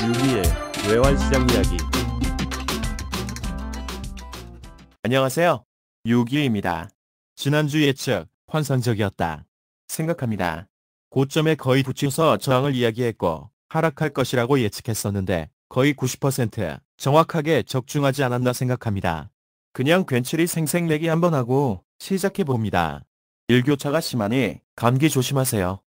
유기의 외환시장 이야기. 안녕하세요. 유기입니다. 지난주 예측 환상적이었다 생각합니다. 고점에 거의 붙여서 저항을 이야기했고 하락할 것이라고 예측했었는데 거의 90% 정확하게 적중하지 않았나 생각합니다. 그냥 괜츠리 생색내기 한번 하고 시작해봅니다. 일교차가 심하니 감기 조심하세요.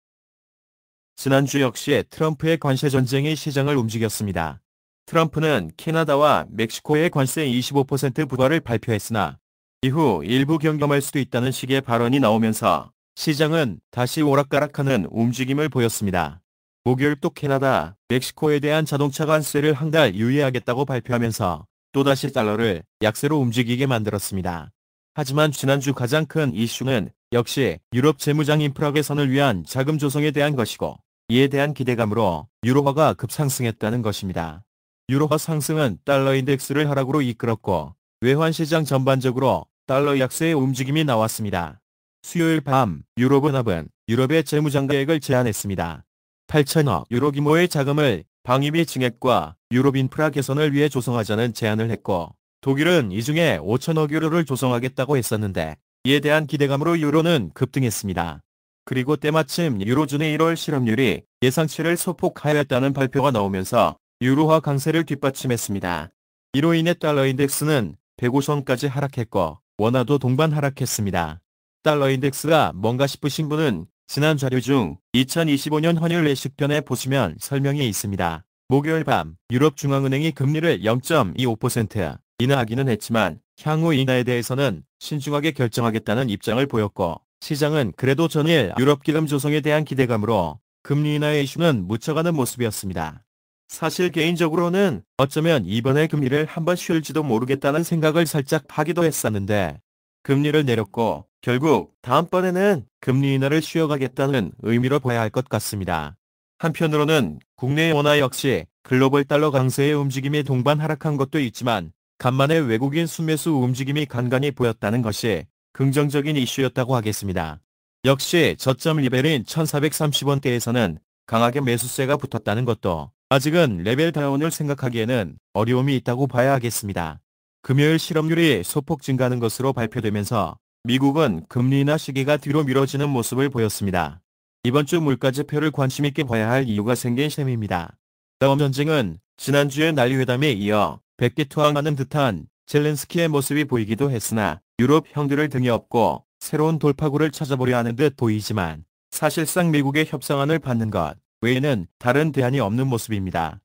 지난주 역시 트럼프의 관세 전쟁이 시장을 움직였습니다. 트럼프는 캐나다와 멕시코의 관세 25% 부과를 발표했으나 이후 일부 경감할 수도 있다는 식의 발언이 나오면서 시장은 다시 오락가락하는 움직임을 보였습니다. 목요일 또 캐나다, 멕시코에 대한 자동차 관세를 한 달 유예하겠다고 발표하면서 또다시 달러를 약세로 움직이게 만들었습니다. 하지만 지난주 가장 큰 이슈는 역시 유럽 재무장 인프라 개선을 위한 자금 조성에 대한 것이고 이에 대한 기대감으로 유로화가 급상승했다는 것입니다. 유로화 상승은 달러 인덱스를 하락으로 이끌었고 외환시장 전반적으로 달러 약세의 움직임이 나왔습니다. 수요일 밤 유로연합은 유럽의 재무장 계획을 제안했습니다. 8천억 유로 규모의 자금을 방위비 증액과 유럽 인프라 개선을 위해 조성하자는 제안을 했고 독일은 이 중에 5천억 유로를 조성하겠다고 했었는데 이에 대한 기대감으로 유로는 급등했습니다. 그리고 때마침 유로존의 1월 실업률이 예상치를 소폭하였다는 발표가 나오면서 유로화 강세를 뒷받침했습니다. 이로 인해 달러 인덱스는 105선까지 하락했고 원화도 동반 하락했습니다. 달러 인덱스가 뭔가 싶으신 분은 지난 자료 중 2025년 환율 예측편에 보시면 설명이 있습니다. 목요일 밤 유럽중앙은행이 금리를 0.25% 인하하기는 했지만 향후 인하에 대해서는 신중하게 결정하겠다는 입장을 보였고 시장은 그래도 전일 유럽 기금 조성에 대한 기대감으로 금리 인하의 이슈는 묻혀가는 모습이었습니다. 사실 개인적으로는 어쩌면 이번에 금리를 한번 쉴지도 모르겠다는 생각을 살짝 하기도 했었는데 금리를 내렸고 결국 다음번에는 금리 인하를 쉬어가겠다는 의미로 봐야 할 것 같습니다. 한편으로는 국내 원화 역시 글로벌 달러 강세의 움직임에 동반 하락한 것도 있지만 간만에 외국인 순매수 움직임이 간간히 보였다는 것이 긍정적인 이슈였다고 하겠습니다. 역시 저점 레벨인 1430원대에서는 강하게 매수세가 붙었다는 것도 아직은 레벨 다운을 생각하기에는 어려움이 있다고 봐야 하겠습니다. 금요일 실업률이 소폭 증가하는 것으로 발표되면서 미국은 금리 인하 시기가 뒤로 미뤄지는 모습을 보였습니다. 이번 주 물가지표를 관심있게 봐야 할 이유가 생긴 셈입니다. 다음 전쟁은 지난주의 난리회담에 이어 백기투항하는 듯한 젤렌스키의 모습이 보이기도 했으나 유럽 형들을 등에 업고 새로운 돌파구를 찾아보려 하는 듯 보이지만 사실상 미국의 협상안을 받는 것 외에는 다른 대안이 없는 모습입니다.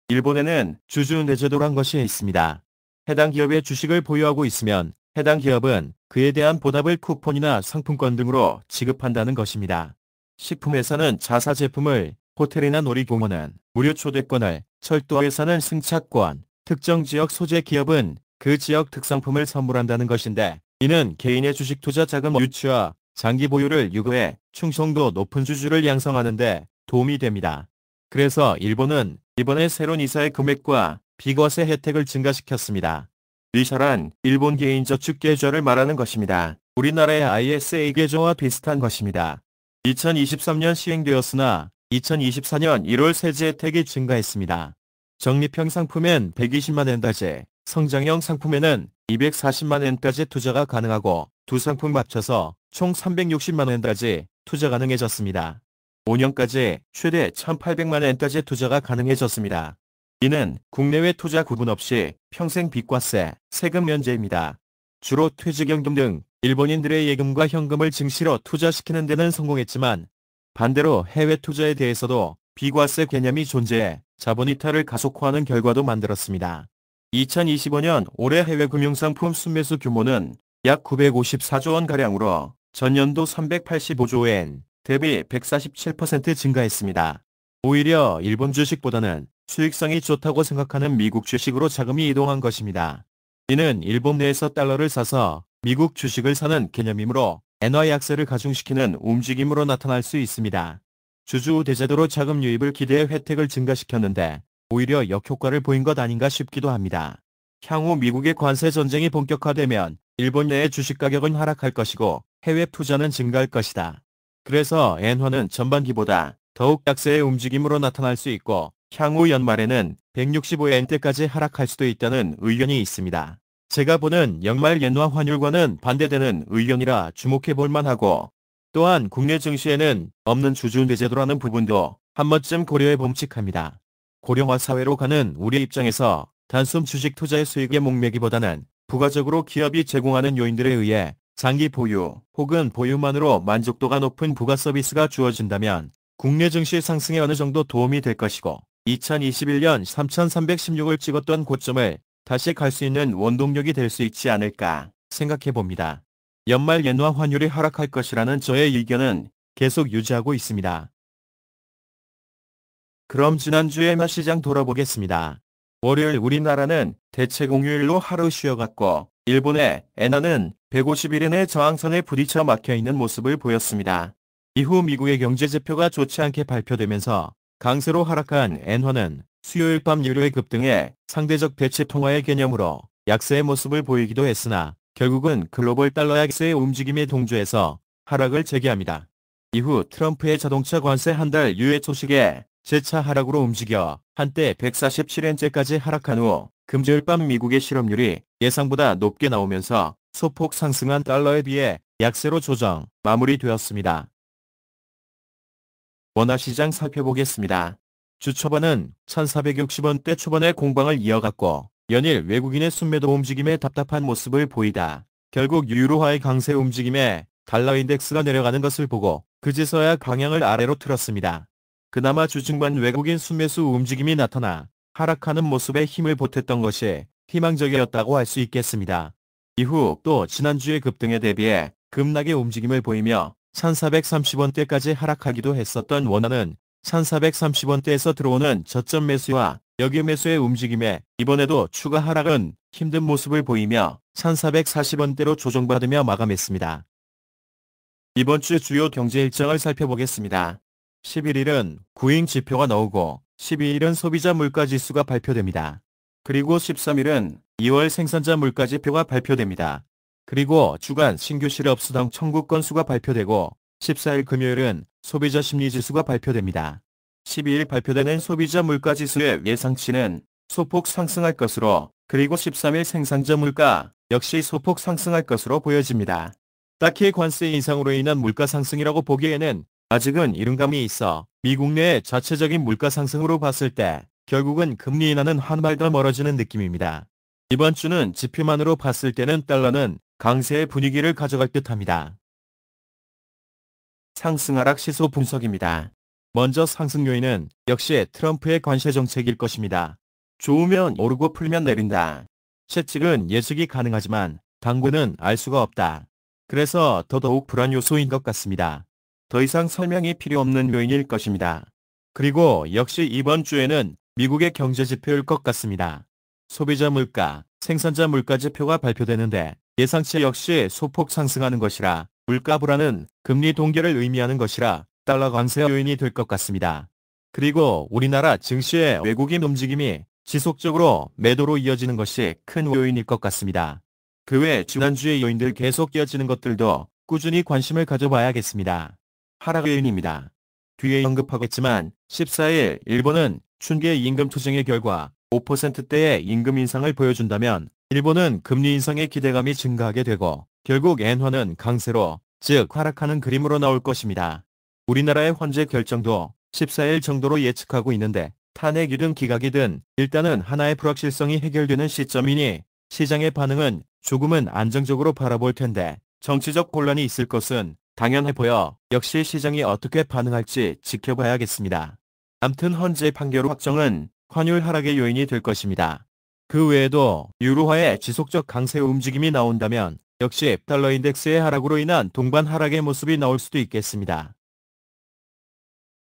일본에는 주주내재도란 것이 있습니다. 해당 기업의 주식을 보유하고 있으면 해당 기업은 그에 대한 보답을 쿠폰이나 상품권 등으로 지급한다는 것입니다. 식품회사는 자사 제품을, 호텔이나 놀이공원은 무료 초대권을, 철도회사는 승차권, 특정 지역 소재 기업은 그 지역 특산품을 선물한다는 것인데 이는 개인의 주식 투자 자금 유치와 장기 보유를 유도해 충성도 높은 주주를 양성하는 데 도움이 됩니다. 그래서 일본은 이번에 새로운 이사의 금액과 비과세 혜택을 증가시켰습니다. 리샤란 일본 개인저축 계좌를 말하는 것입니다. 우리나라의 ISA 계좌와 비슷한 것입니다. 2023년 시행되었으나 2024년 1월 세제 혜택이 증가했습니다. 적립형 상품엔 120만엔까지, 성장형 상품에는 240만엔까지 투자가 가능하고 두 상품 합쳐서 총 360만엔까지 투자 가능해졌습니다. 5년까지 최대 1,800만엔까지 투자가 가능해졌습니다. 이는 국내외 투자 구분 없이 평생 비과세, 세금 면제입니다. 주로 퇴직연금 등 일본인들의 예금과 현금을 증시로 투자시키는 데는 성공했지만 반대로 해외 투자에 대해서도 비과세 개념이 존재해 자본 이탈을 가속화하는 결과도 만들었습니다. 2025년 올해 해외 금융상품 순매수 규모는 약 954조 원가량으로 전년도 385조 엔 대비 147% 증가했습니다. 오히려 일본 주식보다는 수익성이 좋다고 생각하는 미국 주식으로 자금이 이동한 것입니다. 이는 일본 내에서 달러를 사서 미국 주식을 사는 개념이므로 엔화 약세를 가중시키는 움직임으로 나타날 수 있습니다. 주주 대제도로 자금 유입을 기대해 혜택을 증가시켰는데 오히려 역효과를 보인 것 아닌가 싶기도 합니다. 향후 미국의 관세 전쟁이 본격화되면 일본 내의 주식 가격은 하락할 것이고 해외 투자는 증가할 것이다. 그래서 엔화는 전반기보다 더욱 약세의 움직임으로 나타날 수 있고 향후 연말에는 165엔대까지 하락할 수도 있다는 의견이 있습니다. 제가 보는 연말 엔화 환율과는 반대되는 의견이라 주목해 볼 만하고, 또한 국내 증시에는 없는 주주대제도라는 부분도 한 번쯤 고려해 봄직합니다. 고령화 사회로 가는 우리 입장에서 단순 주식 투자의 수익에 목매기보다는 부가적으로 기업이 제공하는 요인들에 의해 장기 보유 혹은 보유만으로 만족도가 높은 부가 서비스가 주어진다면 국내 증시 상승에 어느 정도 도움이 될 것이고, 2021년 3,316을 찍었던 고점을 다시 갈 수 있는 원동력이 될 수 있지 않을까 생각해 봅니다. 연말 엔화 환율이 하락할 것이라는 저의 의견은 계속 유지하고 있습니다. 그럼 지난주의 엔화 시장 돌아보겠습니다. 월요일 우리나라는 대체 공휴일로 하루 쉬어갔고, 일본의 엔화는 151엔의 저항선에 부딪혀 막혀있는 모습을 보였습니다. 이후 미국의 경제지표가 좋지 않게 발표되면서 강세로 하락한 엔화는 수요일 밤 유료의 급등에 상대적 대치 통화의 개념으로 약세의 모습을 보이기도 했으나 결국은 글로벌 달러 약세의 움직임에 동조해서 하락을 재개합니다. 이후 트럼프의 자동차 관세 한 달 유예 소식에 재차 하락으로 움직여 한때 147엔째까지 하락한 후 금요일 밤 미국의 실업률이 예상보다 높게 나오면서 소폭 상승한 달러에 비해 약세로 조정 마무리되었습니다. 원화 시장 살펴보겠습니다. 주 초반은 1,460원대 초반의 공방을 이어갔고 연일 외국인의 순매도 움직임에 답답한 모습을 보이다 결국 유로화의 강세 움직임에 달러 인덱스가 내려가는 것을 보고 그제서야 방향을 아래로 틀었습니다. 그나마 주중반 외국인 순매수 움직임이 나타나 하락하는 모습에 힘을 보탰던 것이 희망적이었다고 할 수 있겠습니다. 이후 또 지난주의 급등에 대비해 급락의 움직임을 보이며 1,430원대까지 하락하기도 했었던 원화는 1,430원대에서 들어오는 저점 매수와 역외 매수의 움직임에 이번에도 추가 하락은 힘든 모습을 보이며 1,440원대로 조정받으며 마감했습니다. 이번 주 주요 경제 일정을 살펴보겠습니다. 11일은 구잉 지표가 나오고 12일은 소비자 물가지수가 발표됩니다. 그리고 13일은 2월 생산자 물가지표가 발표됩니다. 그리고 주간 신규 실업 수당 청구 건수가 발표되고 14일 금요일은 소비자 심리지수가 발표됩니다. 12일 발표되는 소비자 물가지수의 예상치는 소폭 상승할 것으로, 그리고 13일 생산자 물가 역시 소폭 상승할 것으로 보여집니다. 딱히 관세 인상으로 인한 물가 상승이라고 보기에는 아직은 이른 감이 있어 미국 내 자체적인 물가 상승으로 봤을 때 결국은 금리 인하는 한 발 더 멀어지는 느낌입니다. 이번 주는 지표만으로 봤을 때는 달러는 강세의 분위기를 가져갈 듯합니다. 상승 하락 시소 분석입니다. 먼저 상승 요인은 역시 트럼프의 관세 정책일 것입니다. 좋으면 오르고 풀면 내린다. 채찍은 예측이 가능하지만 당구는 알 수가 없다. 그래서 더더욱 불안 요소인 것 같습니다. 더 이상 설명이 필요 없는 요인일 것입니다. 그리고 역시 이번 주에는 미국의 경제 지표일 것 같습니다. 소비자 물가, 생산자 물가 지표가 발표되는데 예상치 역시 소폭 상승하는 것이라 물가 불안은 금리 동결을 의미하는 것이라 달러 강세 요인이 될 것 같습니다. 그리고 우리나라 증시의 외국인 움직임이 지속적으로 매도로 이어지는 것이 큰 요인일 것 같습니다. 그 외 지난주의 요인들 계속 이어지는 것들도 꾸준히 관심을 가져봐야겠습니다. 하락 요인입니다. 뒤에 언급하겠지만 14일 일본은 춘계 임금 투쟁의 결과 5%대의 임금 인상을 보여준다면 일본은 금리 인상의 기대감이 증가하게 되고 결국 엔화는 강세로, 즉 하락하는 그림으로 나올 것입니다. 우리나라의 환제 결정도 14일 정도로 예측하고 있는데 탄핵이든 기각이든 일단은 하나의 불확실성이 해결되는 시점이니 시장의 반응은 조금은 안정적으로 바라볼 텐데 정치적 혼란이 있을 것은 당연해 보여 역시 시장이 어떻게 반응할지 지켜봐야겠습니다. 암튼 헌재 판결 확정은 환율 하락의 요인이 될 것입니다. 그 외에도 유로화의 지속적 강세 움직임이 나온다면 역시 달러 인덱스의 하락으로 인한 동반 하락의 모습이 나올 수도 있겠습니다.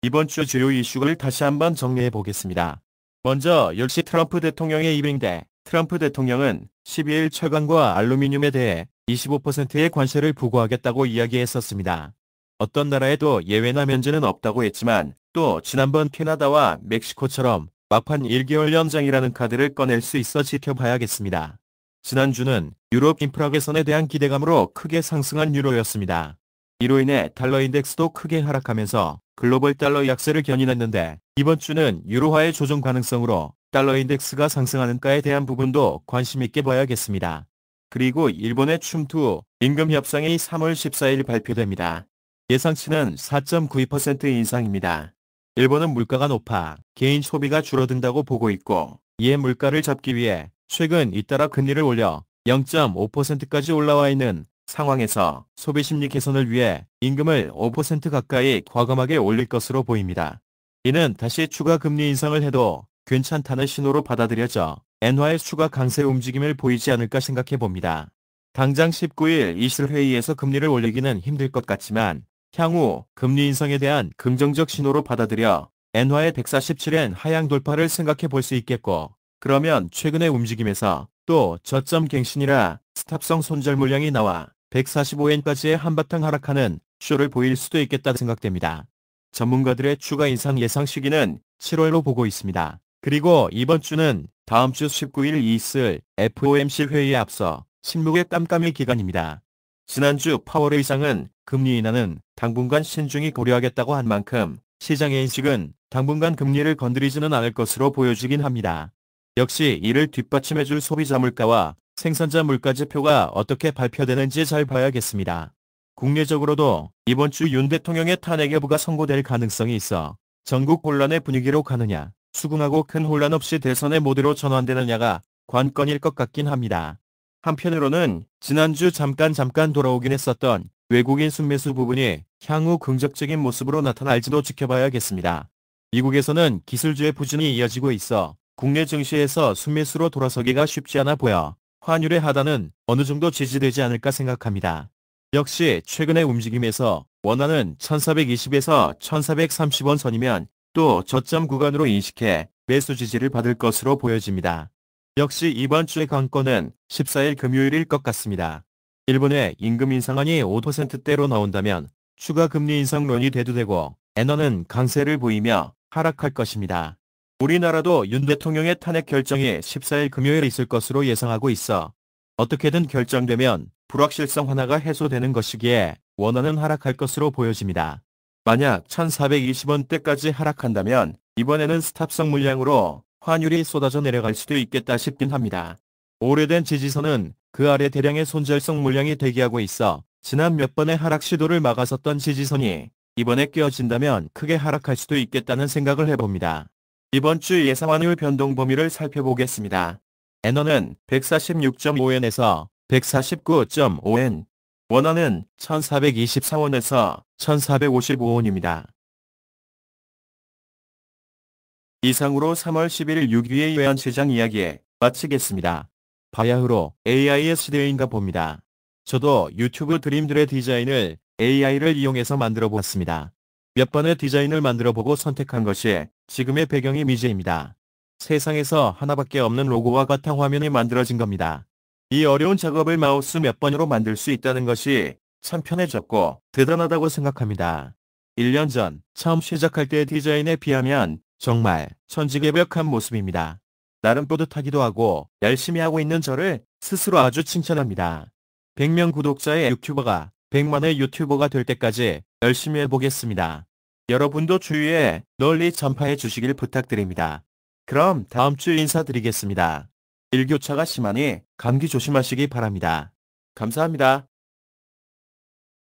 이번 주 주요 이슈를 다시 한번 정리해 보겠습니다. 먼저 역시 트럼프 대통령의 입인데 트럼프 대통령은 12일 철강과 알루미늄에 대해 25%의 관세를 부과하겠다고 이야기했었습니다. 어떤 나라에도 예외나 면제는 없다고 했지만 또 지난번 캐나다와 멕시코처럼 막판 1개월 연장이라는 카드를 꺼낼 수 있어 지켜봐야겠습니다. 지난주는 유럽 인프라 개선에 대한 기대감으로 크게 상승한 유로였습니다. 이로 인해 달러 인덱스도 크게 하락하면서 글로벌 달러 약세를 견인했는데 이번 주는 유로화의 조정 가능성으로 달러 인덱스가 상승하는가에 대한 부분도 관심 있게 봐야겠습니다. 그리고 일본의 춤투 임금 협상이 3월 14일 발표됩니다. 예상치는 4.92% 인상입니다. 일본은 물가가 높아 개인 소비가 줄어든다고 보고 있고 이에 물가를 잡기 위해 최근 잇따라 금리를 올려 0.5%까지 올라와 있는 상황에서 소비 심리 개선을 위해 임금을 5% 가까이 과감하게 올릴 것으로 보입니다. 이는 다시 추가 금리 인상을 해도 괜찮다는 신호로 받아들여져 엔화의 추가 강세 움직임을 보이지 않을까 생각해 봅니다. 당장 19일 이슬회의에서 금리를 올리기는 힘들 것 같지만 향후 금리 인상에 대한 긍정적 신호로 받아들여 엔화의 147엔 하향 돌파를 생각해 볼 수 있겠고, 그러면 최근의 움직임에서 또 저점 갱신이라 스탑성 손절 물량이 나와 145엔까지의 한바탕 하락하는 쇼를 보일 수도 있겠다 생각됩니다. 전문가들의 추가 인상 예상 시기는 7월로 보고 있습니다. 그리고 이번 주는 다음 주 19일 있을 FOMC 회의에 앞서 침묵의 깜깜이 기간입니다. 지난주 파월 의장은 금리 인하는 당분간 신중히 고려하겠다고 한 만큼 시장의 인식은 당분간 금리를 건드리지는 않을 것으로 보여지긴 합니다. 역시 이를 뒷받침해줄 소비자 물가와 생산자 물가 지표가 어떻게 발표되는지 잘 봐야겠습니다. 국내적으로도 이번 주 윤 대통령의 탄핵 여부가 선고될 가능성이 있어 전국 혼란의 분위기로 가느냐, 수긍하고 큰 혼란 없이 대선의 모드로 전환되느냐가 관건일 것 같긴 합니다. 한편으로는 지난주 잠깐 돌아오긴 했었던 외국인 순매수 부분이 향후 긍정적인 모습으로 나타날지도 지켜봐야겠습니다. 미국에서는 기술주의 부진이 이어지고 있어 국내 증시에서 순매수로 돌아서기가 쉽지 않아 보여 환율의 하단은 어느 정도 지지되지 않을까 생각합니다. 역시 최근의 움직임에서 원화는 1420에서 1430원 선이면 또 저점 구간으로 인식해 매수 지지를 받을 것으로 보여집니다. 역시 이번 주의 관건은 14일 금요일일 것 같습니다. 일본의 임금 인상안이 5%대로 나온다면 추가 금리 인상론이 대두되고 엔화는 강세를 보이며 하락할 것입니다. 우리나라도 윤 대통령의 탄핵 결정이 14일 금요일 있을 것으로 예상하고 있어 어떻게든 결정되면 불확실성 하나가 해소되는 것이기에 원화는 하락할 것으로 보여집니다. 만약 1420원대까지 하락한다면 이번에는 스탑성 물량으로 환율이 쏟아져 내려갈 수도 있겠다 싶긴 합니다. 오래된 지지선은 그 아래 대량의 손절성 물량이 대기하고 있어 지난 몇 번의 하락 시도를 막았었던 지지선이 이번에 깨어진다면 크게 하락할 수도 있겠다는 생각을 해봅니다. 이번 주 예상 환율 변동 범위를 살펴보겠습니다. 엔화는 146.5엔에서 149.5엔, 원화는 1424원에서 1455원입니다. 이상으로 3월 11일 6위의 외환시장 이야기 마치겠습니다. 바야흐로 AI의 시대인가 봅니다. 저도 유튜브 드림들의 디자인을 AI를 이용해서 만들어 보았습니다. 몇 번의 디자인을 만들어 보고 선택한 것이 지금의 배경이 미제입니다. 세상에서 하나밖에 없는 로고와 바탕화면이 만들어진 겁니다. 이 어려운 작업을 마우스 몇 번으로 만들 수 있다는 것이 참 편해졌고 대단하다고 생각합니다. 1년 전 처음 시작할 때의 디자인에 비하면 정말 천지개벽한 모습입니다. 나름 뿌듯하기도 하고 열심히 하고 있는 저를 스스로 아주 칭찬합니다. 100명 구독자의 유튜버가 100만의 유튜버가 될 때까지 열심히 해보겠습니다. 여러분도 주위에 널리 전파해 주시길 부탁드립니다. 그럼 다음 주 인사드리겠습니다. 일교차가 심하니 감기 조심하시기 바랍니다. 감사합니다.